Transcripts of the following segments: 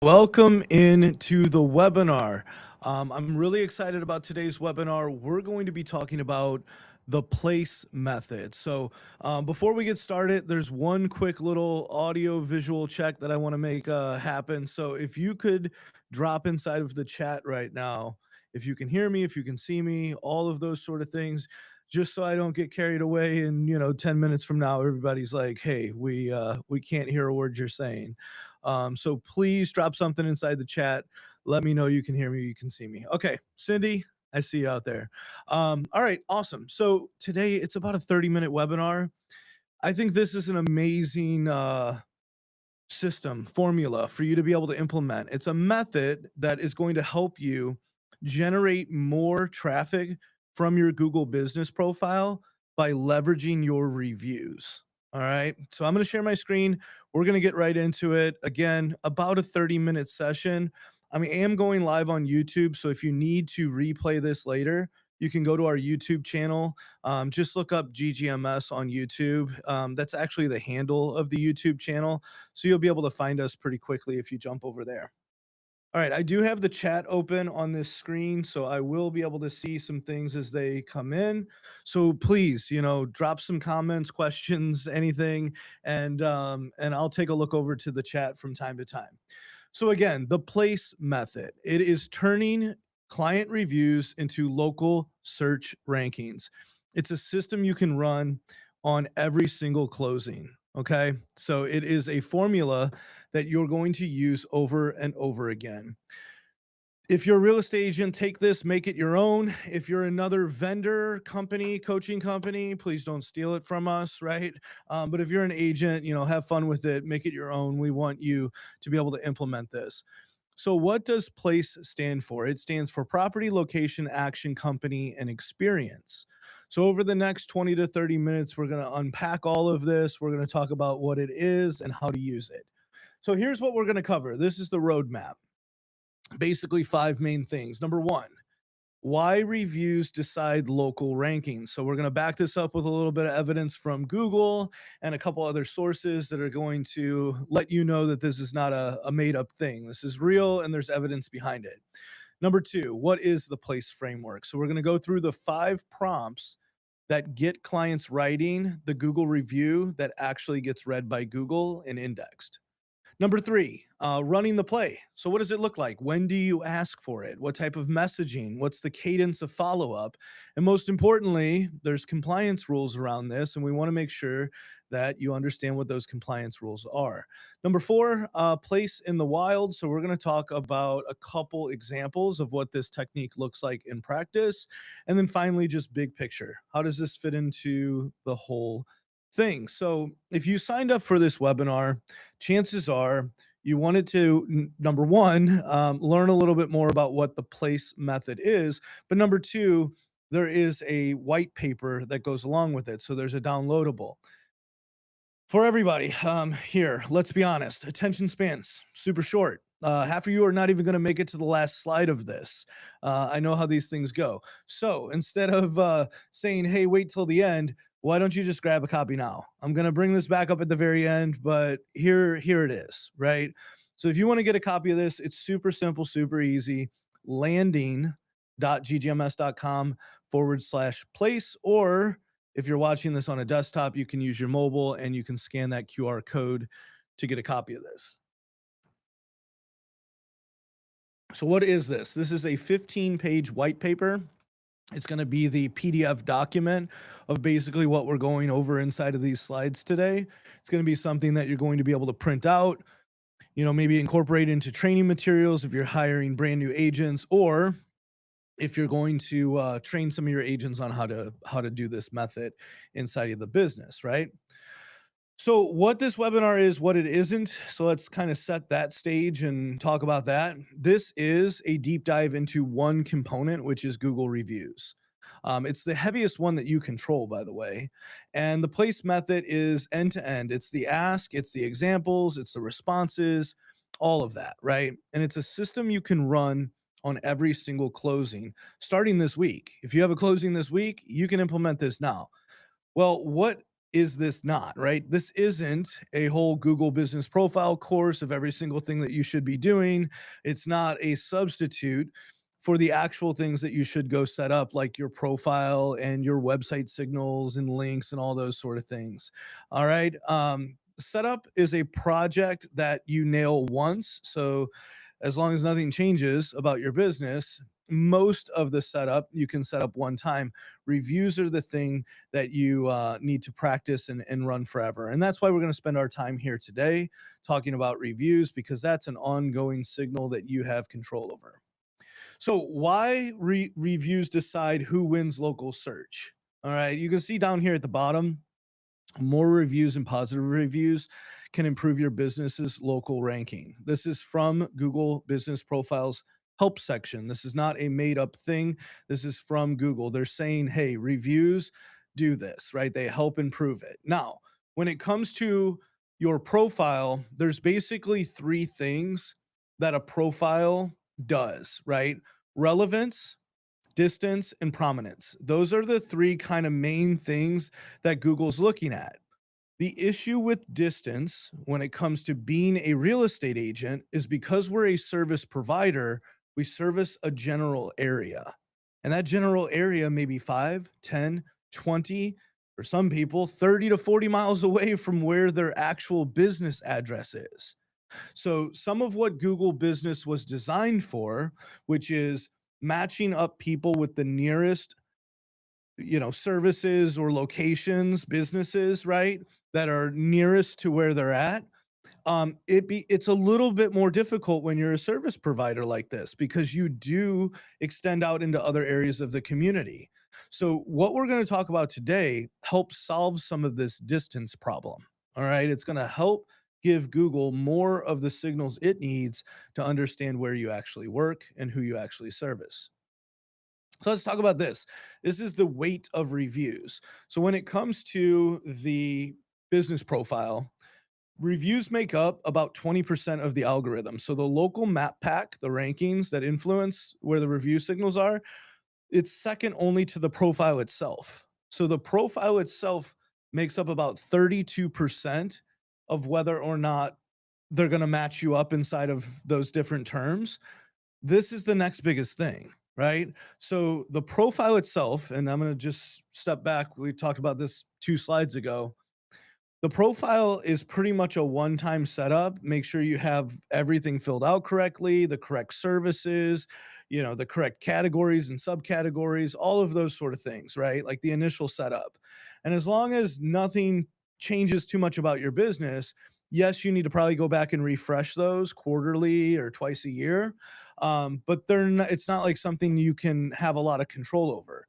Welcome into the webinar. I'm really excited about today's webinar. We're going to be talking about the place method. So before we get started, there's one quick little audio visual check that I want to make happen. So if you could drop inside of the chat right now, if you can hear me, if you can see me, all of those sort of things, just so I don't get carried away and 10 minutes from now everybody's like, hey, we can't hear a word you're saying. So please drop something inside the chat. Let me know you can hear me, you can see me. Okay, Cindy, I see you out there. All right, awesome. So today it's about a 30-minute webinar. I think this is an amazing system formula for you to be able to implement. It's a method that is going to help you generate more traffic from your Google business profile by leveraging your reviews. All right. So I'm going to share my screen. We're going to get right into it. Again, about a 30-minute session. I am going live on YouTube. So if you need to replay this later, you can go to our YouTube channel. Just look up GGMS on YouTube. That's actually the handle of the YouTube channel. So you'll be able to find us pretty quickly if you jump over there. All right, I do have the chat open on this screen, so I will be able to see some things as they come in. So please, drop some comments, questions, anything, and I'll take a look over to the chat from time to time. So again, the place method. It is turning client reviews into local search rankings. It's a system you can run on every single closing. Okay. So it is a formula that you're going to use over and over again. If you're a real estate agent, take this, make it your own. If you're another vendor company, coaching company, please don't steal it from us, right? But if you're an agent, have fun with it, make it your own. We want you to be able to implement this. So what does PLACE stand for? It stands for Property, Location, Action, Company, and Experience. So over the next 20 to 30 minutes, we're going to unpack all of this. We're going to talk about what it is and how to use it. So here's what we're going to cover. This is the roadmap. Basically 5 main things. Number 1, why reviews decide local rankings. So we're going to back this up with a little bit of evidence from Google and a couple other sources that are going to let you know that this is not a made up thing. This is real and there's evidence behind it. Number 2, what is the PLACE framework? So we're going to go through the 5 prompts that get clients writing the Google review that actually gets read by Google and indexed. Number 3, running the play. So what does it look like? When do you ask for it? What type of messaging? What's the cadence of follow-up? And most importantly, there's compliance rules around this, and we want to make sure that you understand what those compliance rules are. Number 4, place in the wild. So we're going to talk about a couple examples of what this technique looks like in practice. And then finally, just big picture. How does this fit into the whole thing? So if you signed up for this webinar, chances are you wanted to, number 1, learn a little bit more about what the PLACE method is. But number 2, there is a white paper that goes along with it. So there's a downloadable. For everybody here, let's be honest, attention spans, super short. Half of you are not even going to make it to the last slide of this. I know how these things go. So instead of saying, hey, wait till the end, why don't you just grab a copy now? I'm going to bring this back up at the very end, but here it is, right? So if you want to get a copy of this, it's super simple, super easy. landing.ggms.com/place, or if you're watching this on a desktop, you can use your mobile and you can scan that QR code to get a copy of this. So what is this? This is a 15-page white paper. It's going to be the PDF document of basically what we're going over inside of these slides today. It's going to be something that you're going to be able to print out, maybe incorporate into training materials if you're hiring brand new agents, or if you're going to train some of your agents on how to do this method inside of the business, right? So what this webinar is, what it isn't. So let's kind of set that stage and talk about that. This is a deep dive into one component, which is Google reviews. It's the heaviest one that you control, by the way. And the PLACE method is end to end. It's the ask, it's the examples, it's the responses, all of that, right? And it's a system you can run on every single closing starting this week. If you have a closing this week, you can implement this now. Well, what is this not, right? This isn't a whole Google business profile course of every single thing that you should be doing. It's not a substitute for the actual things that you should go set up, like your profile and your website signals and links and all those sort of things. All right. Setup is a project that you nail once. So as long as nothing changes about your business, most of the setup you can set up one time. Reviews are the thing that you need to practice and run forever. And that's why we're going to spend our time here today talking about reviews, because that's an ongoing signal that you have control over. So, why reviews decide who wins local search? All right, you can see down here at the bottom, more reviews and positive reviews can improve your business's local ranking. This is from Google Business Profiles help section. This is not a made up thing. This is from Google. They're saying, hey, reviews do this, right? They help improve it. Now, when it comes to your profile, there's basically three things that a profile does, right? Relevance, distance, and prominence. Those are the three kind of main things that Google's looking at. The issue with distance when it comes to being a real estate agent is because we're a service provider, we service a general area. And that general area may be 5, 10, 20, for some people, 30 to 40 miles away from where their actual business address is. So some of what Google Business was designed for, which is matching up people with the nearest, services or locations, businesses, right, that are nearest to where they're at. It's a little bit more difficult when you're a service provider like this because you do extend out into other areas of the community. So what we're going to talk about today helps solve some of this distance problem. All right, it's going to help give Google more of the signals it needs to understand where you actually work and who you actually service. So let's talk about this. This is the weight of reviews. So when it comes to the business profile, reviews make up about 20% of the algorithm. So the local map pack, the rankings that influence where the review signals are, it's second only to the profile itself. So the profile itself makes up about 32% of whether or not they're going to match you up inside of those different terms. This is the next biggest thing, right? So the profile itself, and I'm going to just step back. We talked about this 2 slides ago. The profile is pretty much a one-time setup. Make sure you have everything filled out correctly, the correct services, the correct categories and subcategories, all of those sort of things, right? Like the initial setup. And as long as nothing changes too much about your business, yes, you need to probably go back and refresh those quarterly or twice a year. But it's not like something you can have a lot of control over.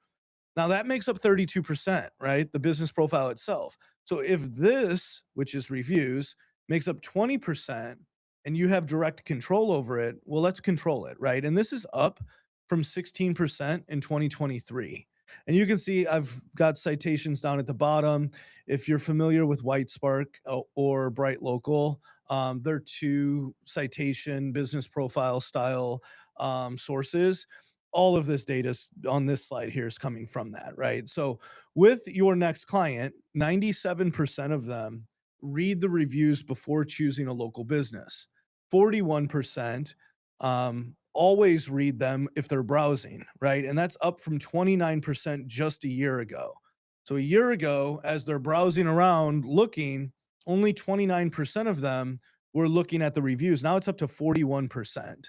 Now that makes up 32%, right? The business profile itself. So if this, which is reviews, makes up 20% and you have direct control over it, well, let's control it, right? And this is up from 16% in 2023. And you can see I've got citations down at the bottom. If you're familiar with White Spark or Bright Local, they're two citation business profile style sources. All of this data on this slide here is coming from that, right? So with your next client, 97% of them read the reviews before choosing a local business. 41% always read them if they're browsing, right? And that's up from 29% just a year ago. So a year ago, as they're browsing around looking, only 29% of them were looking at the reviews. Now it's up to 41%,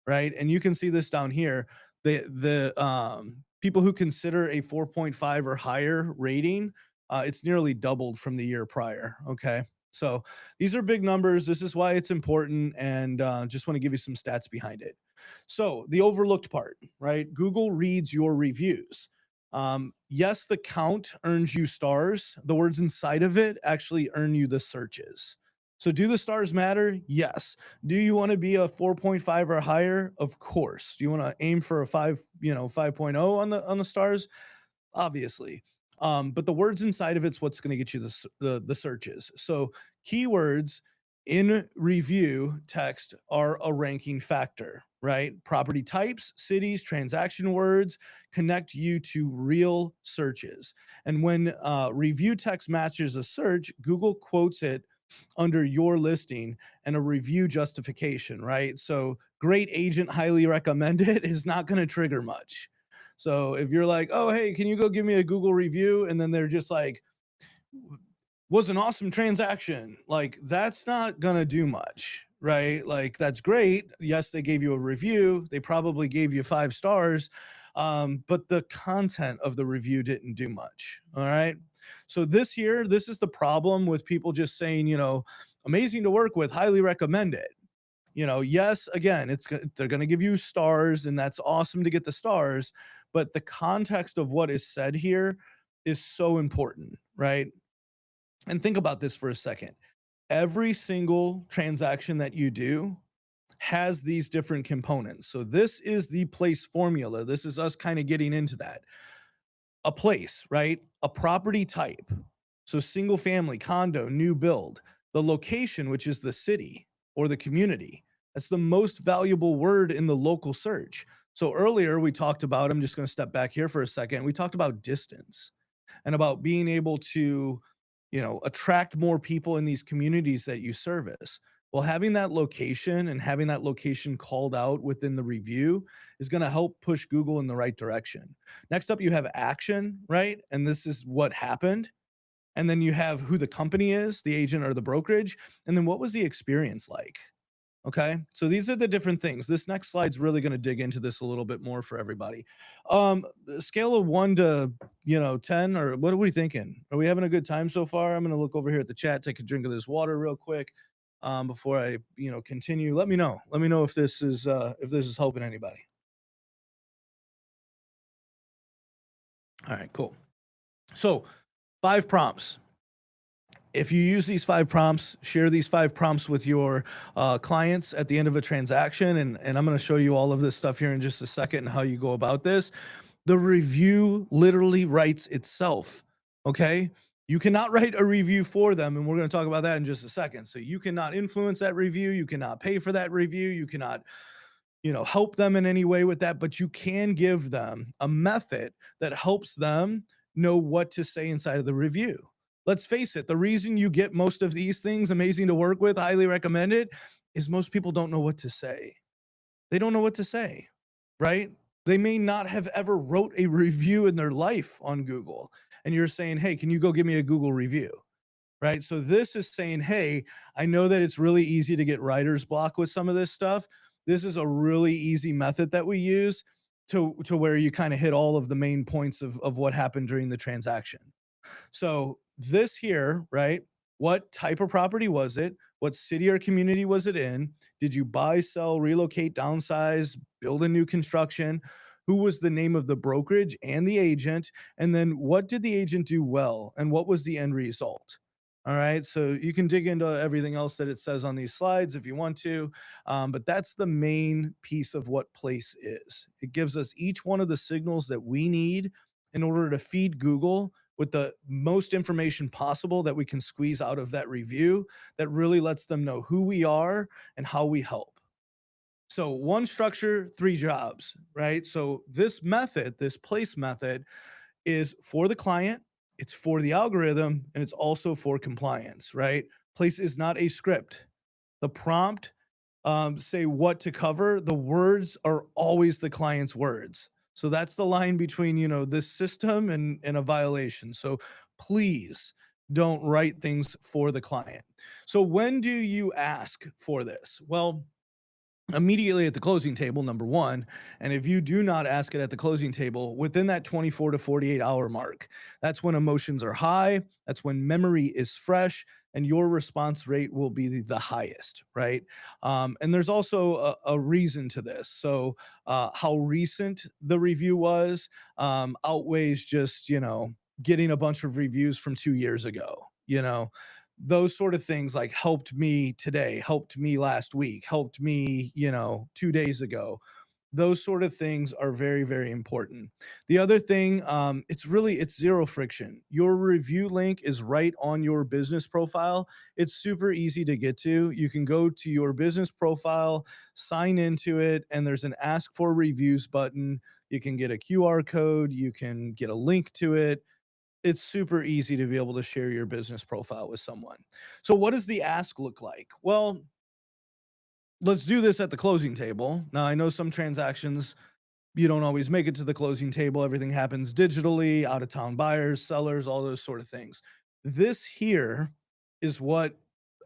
right? And you can see this down here. The people who consider a 4.5 or higher rating, it's nearly doubled from the year prior. Okay. So these are big numbers. This is why it's important. And just want to give you some stats behind it. So the overlooked part, right? Google reads your reviews. Yes, the count earns you stars. The words inside of it actually earn you the searches. So do the stars matter? Yes. Do you want to be a 4.5 or higher? Of course. Do you want to aim for a 5, 5.0 on the stars? Obviously. But the words inside of it's what's going to get you the searches. So keywords in review text are a ranking factor, right? Property types, cities, transaction words connect you to real searches. And when review text matches a search, Google quotes it under your listing and a review justification, right? So, great agent, highly recommended is not going to trigger much. So, if you're like, oh, hey, can you go give me a Google review? And then they're just like, was an awesome transaction. Like that's not gonna do much, right? Like that's great. Yes, they gave you a review. They probably gave you 5 stars, but the content of the review didn't do much. All right. So this here, this is the problem with people just saying, amazing to work with, highly recommend it. Yes, again, they're going to give you stars, and that's awesome to get the stars, but the context of what is said here is so important, right? And think about this for a second. Every single transaction that you do has these different components. So this is the place formula. This is us kind of getting into that. A place, right? A property type. So single family, condo, new build. The location, which is the city or the community. That's the most valuable word in the local search. So earlier we talked about, I'm just going to step back here for a second. We talked about distance and about being able to, attract more people in these communities that you service. Well, having that location and having that location called out within the review is going to help push Google in the right direction. Next up, you have action, right? And this is what happened. And then you have who the company is, the agent or the brokerage. And then what was the experience like? Okay. So these are the different things. This next slide's really going to dig into this a little bit more for everybody. Scale of 1 to, 10, or what are we thinking? Are we having a good time so far? I'm going to look over here at the chat, take a drink of this water real quick before I, continue. Let me know. Let me know if this is helping anybody. All right, cool. So, 5 prompts. If you use these 5 prompts, share these 5 prompts with your clients at the end of a transaction, and I'm going to show you all of this stuff here in just a second and how you go about this. The review literally writes itself. Okay. You cannot write a review for them, and we're going to talk about that in just a second. So you cannot influence that review. You cannot pay for that review. You cannot, help them in any way with that, but you can give them a method that helps them know what to say inside of the review. Let's face it, the reason you get most of these things amazing to work with, highly recommended, is most people don't know what to say. They don't know what to say, right? They may not have ever wrote a review in their life on Google. And you're saying, hey, can you go give me a Google review? Right. So this is saying, hey, I know that it's really easy to get writer's block with some of this stuff. This is a really easy method that we use to where you kind of hit all of the main points of what happened during the transaction. So this here, right? What type of property was it? What city or community was it in? Did you buy, sell, relocate, downsize, build a new construction? Who was the name of the brokerage and the agent? And then what did the agent do well? And what was the end result? All right. So you can dig into everything else that it says on these slides if you want to. But that's the main piece of what place is. It gives us each one of the signals that we need in order to feed Google with the most information possible that we can squeeze out of that review that really lets them know who we are and how we help. So, 1 structure, 3 jobs, right? So, this method, this place method, is for the client, it's for the algorithm, and it's also for compliance, right? Place is not a script. The prompt say what to cover. The words are always the client's words. So that's the line between, this system and a violation. So please don't write things for the client. So when do you ask for this? Well, immediately at the closing table, number one. And if you do not ask it at the closing table within that 24 to 48-hour mark, that's when emotions are high. That's when memory is fresh and your response rate will be the highest, right? And there's also a reason to this. So, how recent the review was outweighs just, getting a bunch of reviews from 2 years ago, those sort of things like helped me today, helped me last week, helped me, 2 days ago. Those sort of things are very, very important. The other thing, it's zero friction. Your review link is right on your business profile. It's super easy to get to. You can go to your business profile, sign into it, and there's an ask for reviews button. You can get a QR code, you can get a link to it. It's super easy to be able to share your business profile with someone. So, what does the ask look like? Well, let's do this at the closing table. Now, I know some transactions you don't always make it to the closing table. Everything happens digitally, out of town buyers, sellers, all those sort of things. This here is what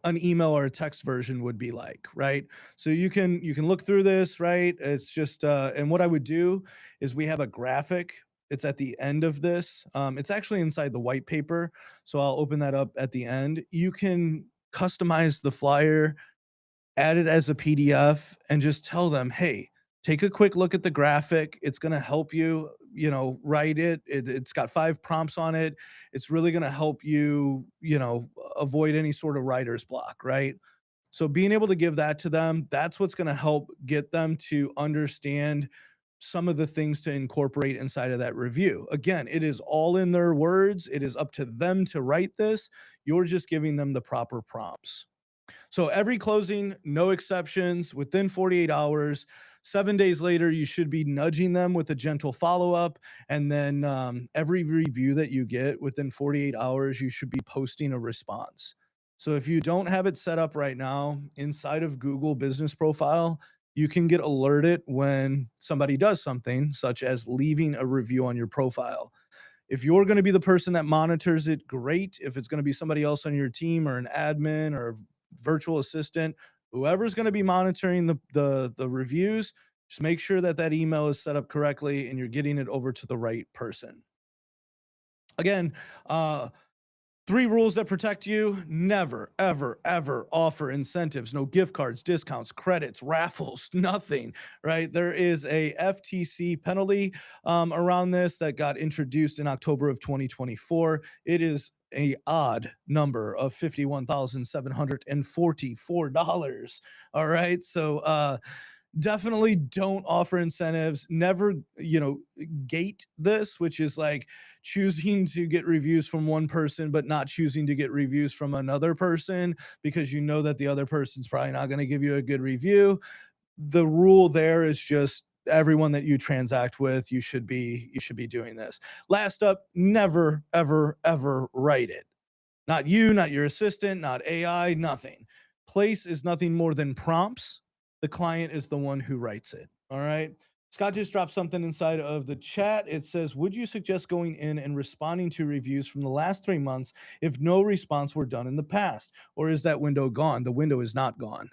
an email or a text version would be like, right? So you can look through this, right? It's just and what I would do is we have a graphic. It's at the end of this. It's actually inside the white paper. So I'll open that up at the end. You can customize the flyer, add it as a PDF, and just tell them, "Hey, take a quick look at the graphic. It's gonna help you, write it. It's got 5 prompts on it. It's really gonna help you, avoid any sort of writer's block," right? So being able to give that to them, that's what's gonna help get them to understand some of the things to incorporate inside of that review. Again, it is all in their words. It is up to them to write this. You're just giving them the proper prompts. So every closing, no exceptions, within 48 hours. 7 days later, you should be nudging them with a gentle follow up. And then every review that you get within 48 hours, you should be posting a response. So if you don't have it set up right now inside of Google Business Profile, you can get alerted when somebody does something, such as leaving a review on your profile. If you're going to be the person that monitors it, great. If it's going to be somebody else on your team or an admin or a virtual assistant, whoever's going to be monitoring the reviews, just make sure that that email is set up correctly and you're getting it over to the right person. Again, 3 rules that protect you: never, ever, ever offer incentives, no gift cards, discounts, credits, raffles, nothing, right? There is a FTC penalty around this that got introduced in October of 2024. It is a odd number of $51,744. All right. So, definitely don't offer incentives. Never, gate this, which is like choosing to get reviews from one person, but not choosing to get reviews from another person because you know that the other person's probably not going to give you a good review. The rule there is just everyone that you transact with, you should be doing this. Last up, never, ever, ever write it. Not you, not your assistant, not AI, nothing. Place is nothing more than prompts. The client is the one who writes it. All right. Scott just dropped something inside of the chat. It says, would you suggest going in and responding to reviews from the last 3 months if no response were done in the past? Or is that window gone? The window is not gone.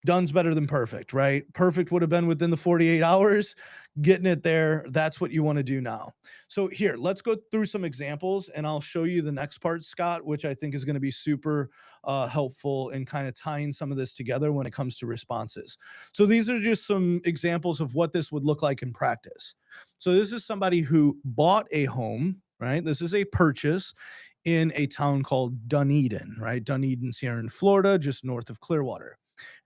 Done's better than perfect, right? Perfect would have been within the 48 hours. Getting it there, that's what you want to do now. So, here, let's go through some examples and I'll show you the next part, Scott, which I think is going to be super helpful in kind of tying some of this together when it comes to responses. So, these are just some examples of what this would look like in practice. So, this is somebody who bought a home, right? This is a purchase in a town called Dunedin, right? Dunedin's here in Florida, just north of Clearwater.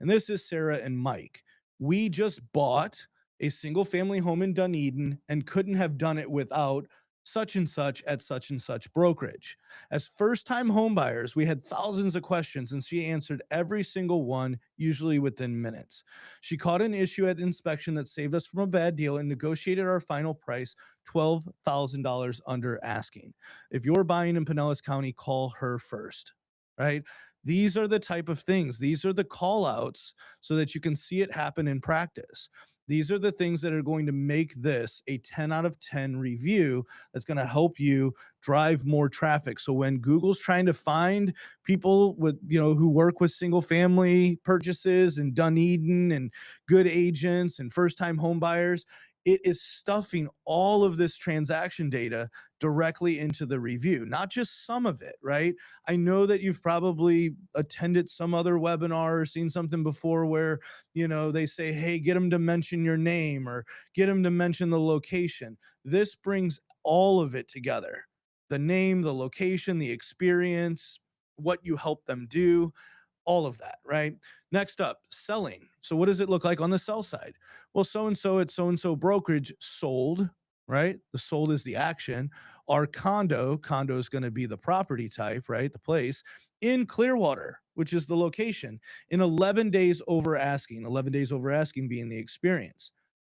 And this is Sarah and Mike. We just bought a single family home in Dunedin and couldn't have done it without such and such at such and such brokerage. As first time home buyers, we had thousands of questions and she answered every single one, usually within minutes. She caught an issue at inspection that saved us from a bad deal and negotiated our final price $12,000 under asking. If you're buying in Pinellas County, call her first, right? These are the type of things, these are the call outs so that you can see it happen in practice. These are the things that are going to make this a 10 out of 10 review that's going to help you drive more traffic. So when Google's trying to find people with, who work with single family purchases and Dunedin and good agents and first time home buyers, it is stuffing all of this transaction data directly into the review, not just some of it, right? I know that you've probably attended some other webinar or seen something before where, they say, hey, get them to mention your name or get them to mention the location. This brings all of it together: the name, the location, the experience, what you help them do. all of that, right? Next up, selling. So what does it look like on the sell side? Well, so and so at so and so brokerage sold, right? The sold is the action. Our condo is going to be the property type, right? The place in Clearwater, which is the location, in 11 days over asking, 11 days over asking being the experience.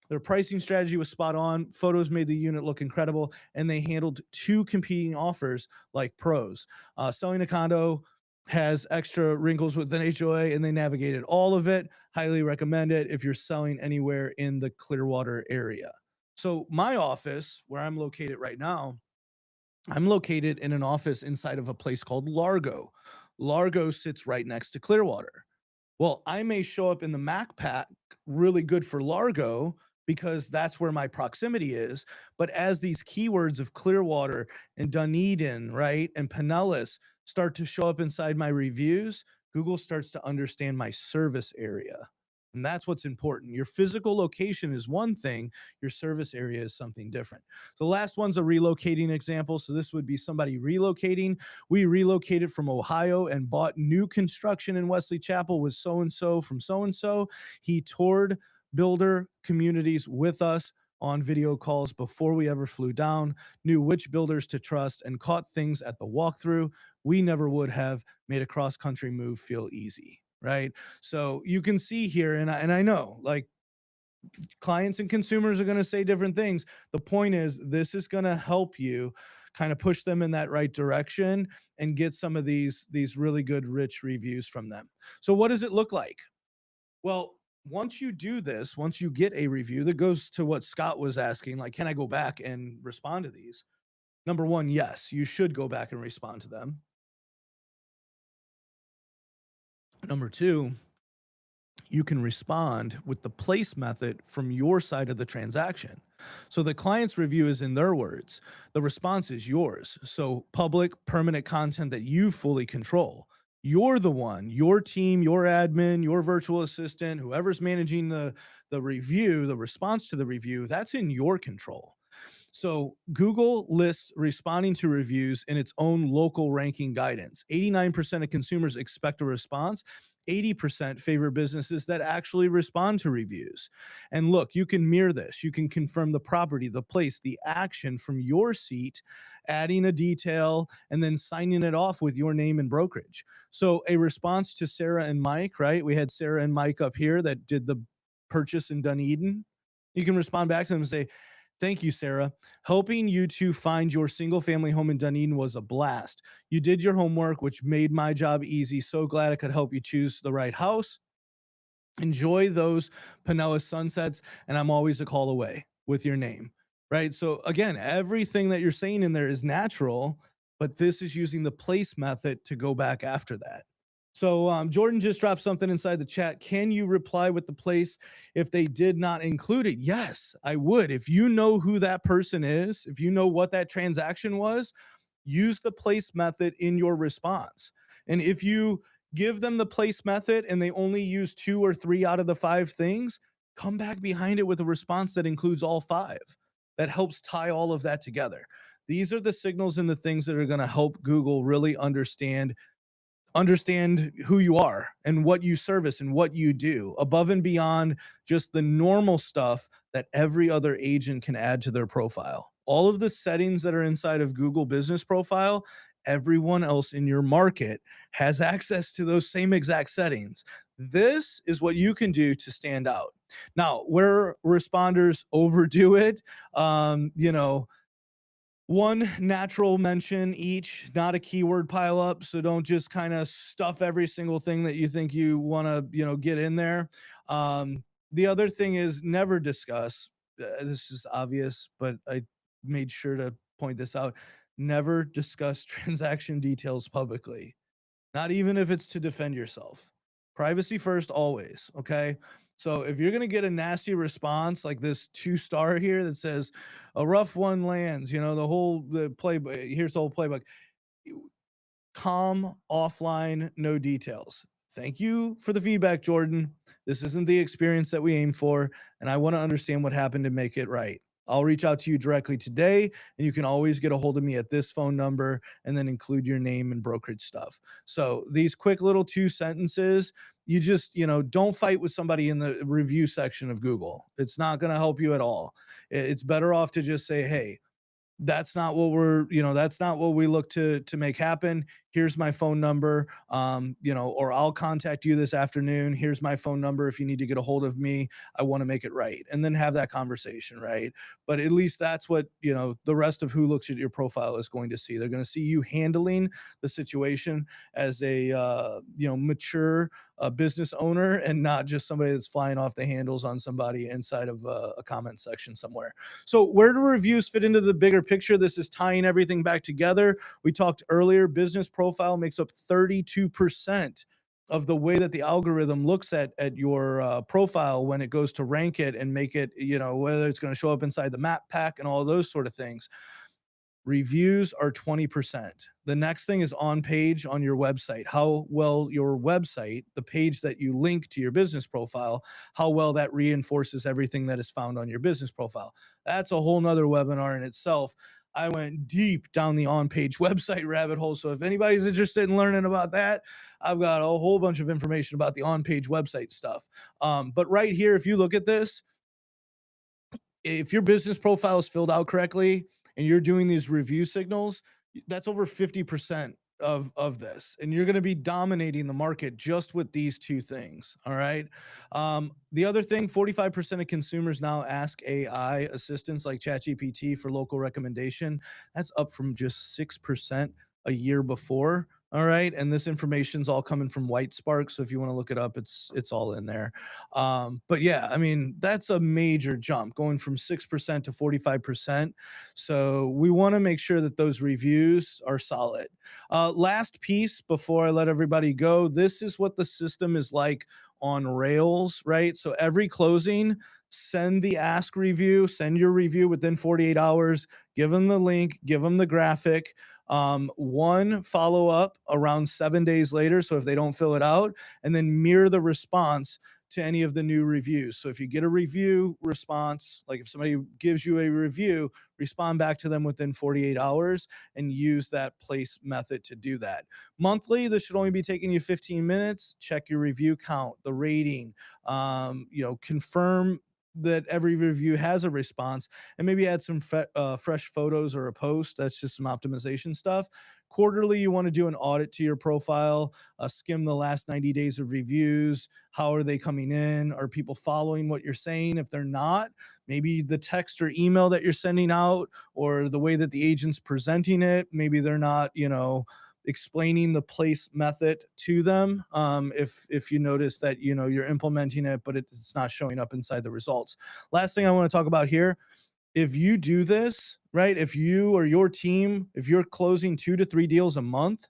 Their pricing strategy was spot on. Photos made the unit look incredible, and they handled two competing offers like pros. Selling a condo has extra wrinkles with an HOA, and they navigated all of it. Highly recommend it if you're selling anywhere in the Clearwater area. So, my office, where I'm located right now, I'm located in an office inside of a place called Largo. Largo sits right next to Clearwater. Well, I may show up in the Mac pack really good for Largo because that's where my proximity is. But as these keywords of Clearwater and Dunedin, right, and Pinellas start to show up inside my reviews, Google starts to understand my service area. And that's what's important. Your physical location is one thing, your service area is something different. So the last one's a relocating example. So this would be somebody relocating. We relocated from Ohio and bought new construction in Wesley Chapel with so and so from so and so. He toured builder communities with us on video calls before we ever flew down, knew which builders to trust, and caught things at the walkthrough we never would have made a cross country move feel easy. Right. So you can see here, and I know like clients and consumers are going to say different things. The point is, this is going to help you kind of push them in that right direction and get some of these really good rich reviews from them. So what does it look like? Well, once you do this, once you get a review, that goes to what Scott was asking, like, can I go back and respond to these? Number one, yes, you should go back and respond to them. Number two, you can respond with the place method from your side of the transaction. So the client's review is in their words, the response is yours. So public, permanent content that you fully control. You're the one, your team, your admin, your virtual assistant, whoever's managing the review, the response to the review, that's in your control. So Google lists responding to reviews in its own local ranking guidance. 89% of consumers expect a response. 80% favor businesses that actually respond to reviews. And look, you can mirror this. You can confirm the property, the place, the action from your seat, adding a detail, and then signing it off with your name and brokerage. So a response to Sarah and Mike, right? We had Sarah and Mike up here that did the purchase in Dunedin. You can respond back to them and say, thank you, Sarah. Helping you to find your single family home in Dunedin was a blast. You did your homework, which made my job easy. So glad I could help you choose the right house. Enjoy those Pinellas sunsets, and I'm always a call away with your name, right? So again, everything that you're saying in there is natural, but this is using the place method to go back after that. So Jordan just dropped something inside the chat. Can you reply with the place if they did not include it? Yes, I would. If you know who that person is, if you know what that transaction was, use the place method in your response. And if you give them the place method and they only use two or three out of the five things, come back behind it with a response that includes all five. That helps tie all of that together. These are the signals and the things that are going to help Google really understand who you are and what you service and what you do above and beyond just the normal stuff that every other agent can add to their profile. All of the settings that are inside of Google Business Profile, everyone else in your market has access to those same exact settings. This is what you can do to stand out. Now, where responders overdo it, you know, one natural mention each, not a keyword pile up. So don't just kind of stuff every single thing that you think you want to, get in there. The other thing is never discuss. This is obvious, but I made sure to point this out. Never discuss transaction details publicly, not even if it's to defend yourself. Privacy first, always. Okay. So if you're going to get a nasty response like this two-star here that says a rough one lands, the playbook, here's the whole playbook. Calm, offline, no details. Thank you for the feedback, Jordan. This isn't the experience that we aim for, and I want to understand what happened to make it right. I'll reach out to you directly today, and you can always get a hold of me at this phone number and then include your name and brokerage stuff. So these quick little two sentences, you just, don't fight with somebody in the review section of Google. It's not going to help you at all. It's better off to just say, hey, that's not what that's not what we look to make happen. Here's my phone number, or I'll contact you this afternoon. Here's my phone number if you need to get a hold of me. I want to make it right, and then have that conversation, right? But at least that's what the rest of who looks at your profile is going to see. They're going to see you handling the situation as a mature business owner, and not just somebody that's flying off the handles on somebody inside of a comment section somewhere. So where do reviews fit into the bigger picture? This is tying everything back together. We talked earlier, business profile makes up 32% of the way that the algorithm looks at your profile when it goes to rank it and make it, whether it's going to show up inside the map pack and all those sort of things. Reviews are 20%. The next thing is on page on your website. How well your website, the page that you link to your business profile, how well that reinforces everything that is found on your business profile. That's a whole nother webinar in itself. I went deep down the on page website rabbit hole. So if anybody's interested in learning about that, I've got a whole bunch of information about the on page website stuff. But right here, if you look at this, if your business profile is filled out correctly and you're doing these review signals, that's over 50% of this. And you're going to be dominating the market just with these two things. All right. The other thing, 45% of consumers now ask AI assistants like ChatGPT for local recommendation. That's up from just 6% a year before. All right. And this information's all coming from White Spark. So if you want to look it up, it's all in there. But yeah, I mean, that's a major jump going from 6% to 45%. So we want to make sure that those reviews are solid. Last piece before I let everybody go, this is what the system is like on Rails, right? So every closing, send the ask review, send your review within 48 hours, give them the link, give them the graphic. One follow up around 7 days later. So if they don't fill it out, and then mirror the response to any of the new reviews. So if you get a review response, like if somebody gives you a review, respond back to them within 48 hours and use that place method to do that. Monthly, this should only be taking you 15 minutes. Check your review count, the rating, confirm that every review has a response, and maybe add some fresh photos or a post. That's just some optimization stuff. Quarterly, you want to do an audit to your profile, skim the last 90 days of reviews. How are they coming in? Are people following what you're saying? If they're not, maybe the text or email that you're sending out, or the way that the agent's presenting it, maybe they're not, explaining the place method to them. If you notice that you're implementing it, but it's not showing up inside the results. Last thing I want to talk about here, if you do this right, if you or your team, if you're closing 2 to 3 deals a month,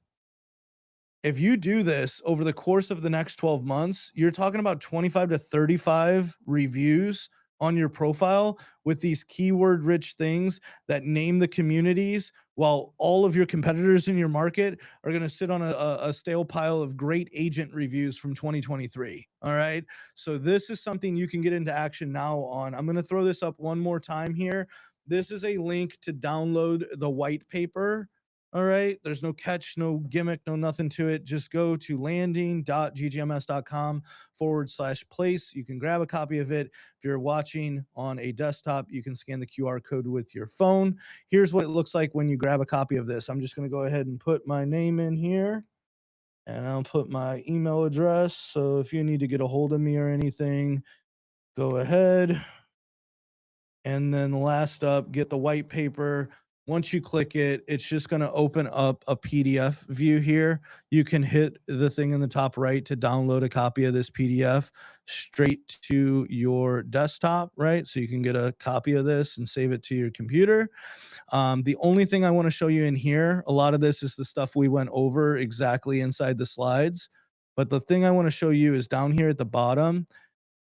if you do this over the course of the next 12 months, you're talking about 25 to 35 reviews on your profile with these keyword rich things that name the communities, while all of your competitors in your market are going to sit on a stale pile of great agent reviews from 2023. All right. So this is something you can get into action now on. I'm going to throw this up one more time here. This is a link to download the white paper. All right. There's no catch, no gimmick, no nothing to it. Just go to landing.ggms.com/place. You can grab a copy of it. If you're watching on a desktop, you can scan the QR code with your phone. Here's what it looks like when you grab a copy of this. I'm just going to go ahead and put my name in here, and I'll put my email address. So if you need to get a hold of me or anything, go ahead. And then last up, get the white paper. Once you click it, it's just going to open up a PDF view here. You can hit the thing in the top right to download a copy of this PDF straight to your desktop, right? So you can get a copy of this and save it to your computer. The only thing I want to show you in here, a lot of this is the stuff we went over exactly inside the slides. But the thing I want to show you is down here at the bottom,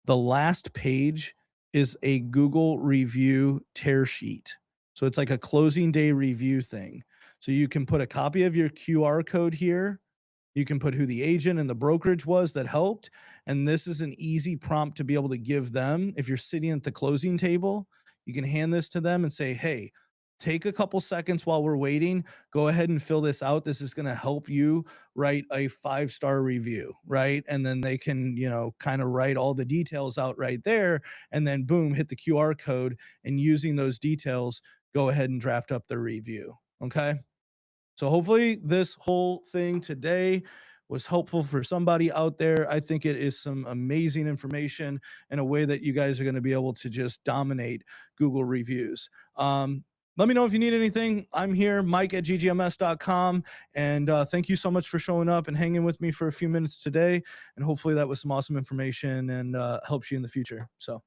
the last page is a Google review tear sheet. So it's like a closing day review thing. So you can put a copy of your QR code here. You can put who the agent and the brokerage was that helped. And this is an easy prompt to be able to give them. If you're sitting at the closing table, You can hand this to them and say, hey, take a couple seconds while we're waiting. Go ahead and fill this out. This is going to help you write a 5-star review, right? And then they can, kind of write all the details out right there. And then boom, hit the QR code, and using those details, go ahead and draft up their review. Okay. So hopefully this whole thing today was helpful for somebody out there. I think it is some amazing information in a way that you guys are going to be able to just dominate Google reviews. Let me know if you need anything. I'm here, Mike at ggms.com. And thank you so much for showing up and hanging with me for a few minutes today. And hopefully that was some awesome information and helps you in the future. So